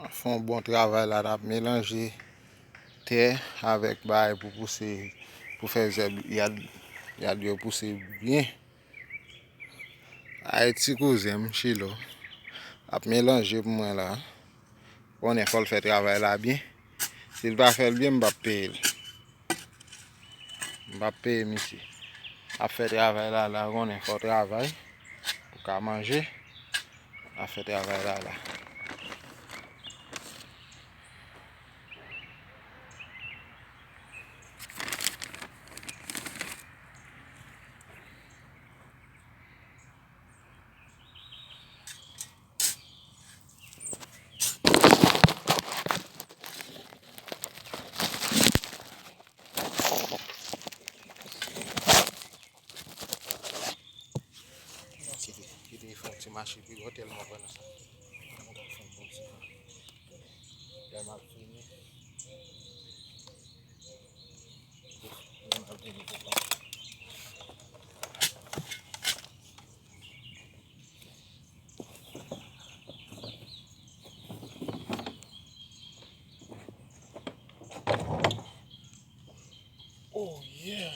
font un bon travail là, mélanger terre avec bail pour pousser, pour faire il y a de pousser bien. Haïti cousin chez l'eau, à mélanger pour moi là. On est faut faire travail là bien. S'il va faire bien, Mbappé, monsieur. A fait travail là, on est faut travail pour qu'à manger. A fait travail là. Il faut que tu marches puis tellement bon ça. Oh yeah.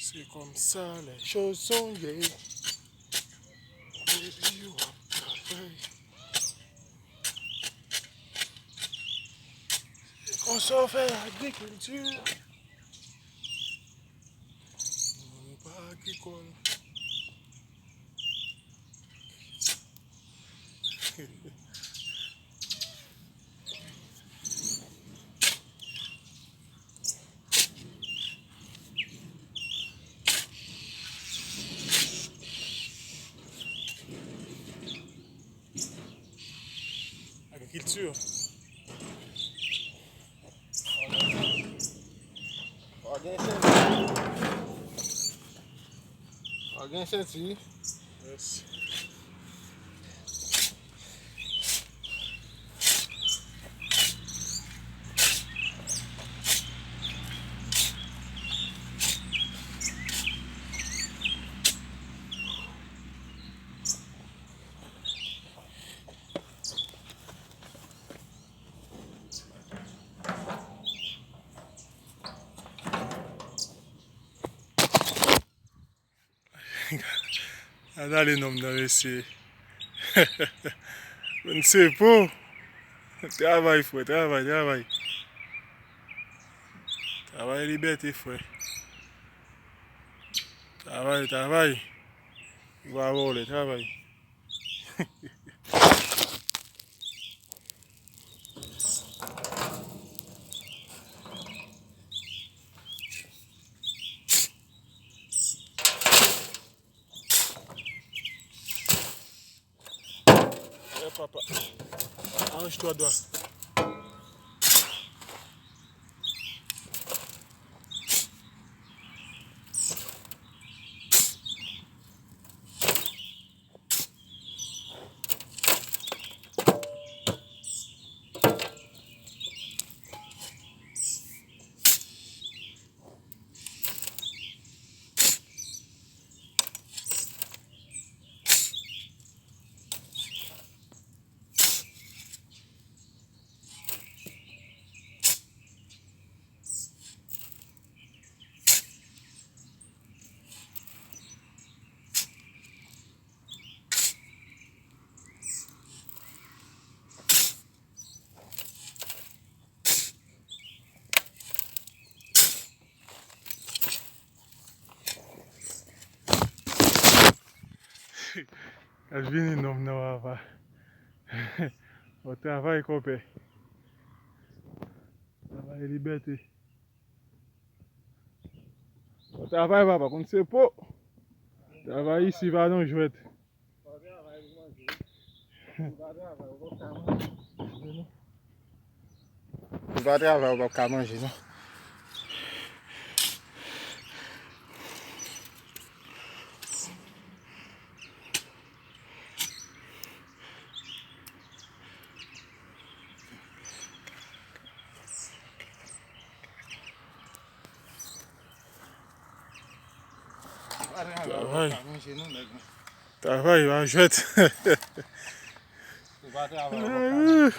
C'est comme ça les choses sont liées. On s'en fait l'agriculture. On n'est pas agricole. Agriculture. Alguém senti. Yes. Ada les noms dans l'essai. Je ne sais pas. Travail, frère, travail. Travail, liberté, frère. Travail. Il va avoir le travail. Papa, arrange-toi, doigt. Quand je viens non non va. Au travail copain. Travail liberté. Au travail va par contre c'est pas. Travail ici va non jouer. Ou va travay ou pa ka manje non. Travail va jouer. Ou va travay ou pa ka manje.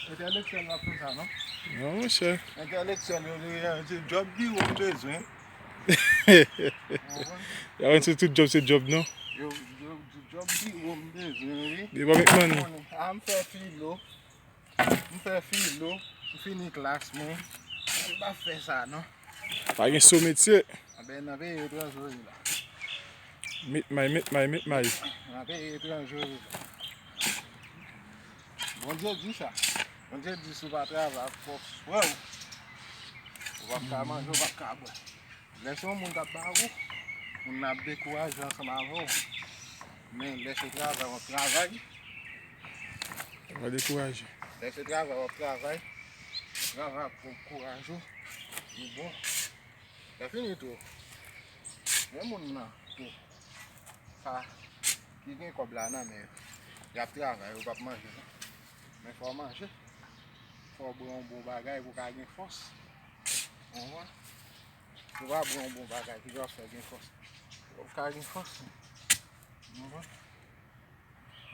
Intellectuel la pou sa non? Non mon cher. Intellectuel yo job bi ou bezwen. Ya c'est tout job c'est job non? Yo job bi ou bezwen. They want make money. Am fè filo. M fè filo. M fini klas men. M ba fè sa non. Pas gen sou métier. Ben nan pe etranjou la. Meet my. Nan pe etranjou la. Bon Dieu dit ça. Bon Dieu dit sou pa travay fòk swè ou. Ou va ka manje, ou va ka bwe. Lè son moun kap ba ou. Moun ap dekouraj ansan avon. Men lè se travay ou travay. On va décourager. Lè se travay ou travay. Travay pou couraj ou. Ou bon. Lè fini tou. Men moun nan tou. Sa ki gen kob la nan men. Yap travay ou pap manje. Men fò manje. Fò bon bagay pou ka gen fòs. On va. Ou va bon bagay ki gwa fè gen fòs. Pou ka gen fòs. On va.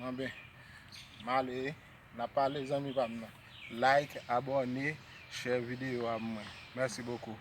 An ben. Male, na pale zami pam nan. Like, abonne, share vidéo à moi. Merci beaucoup.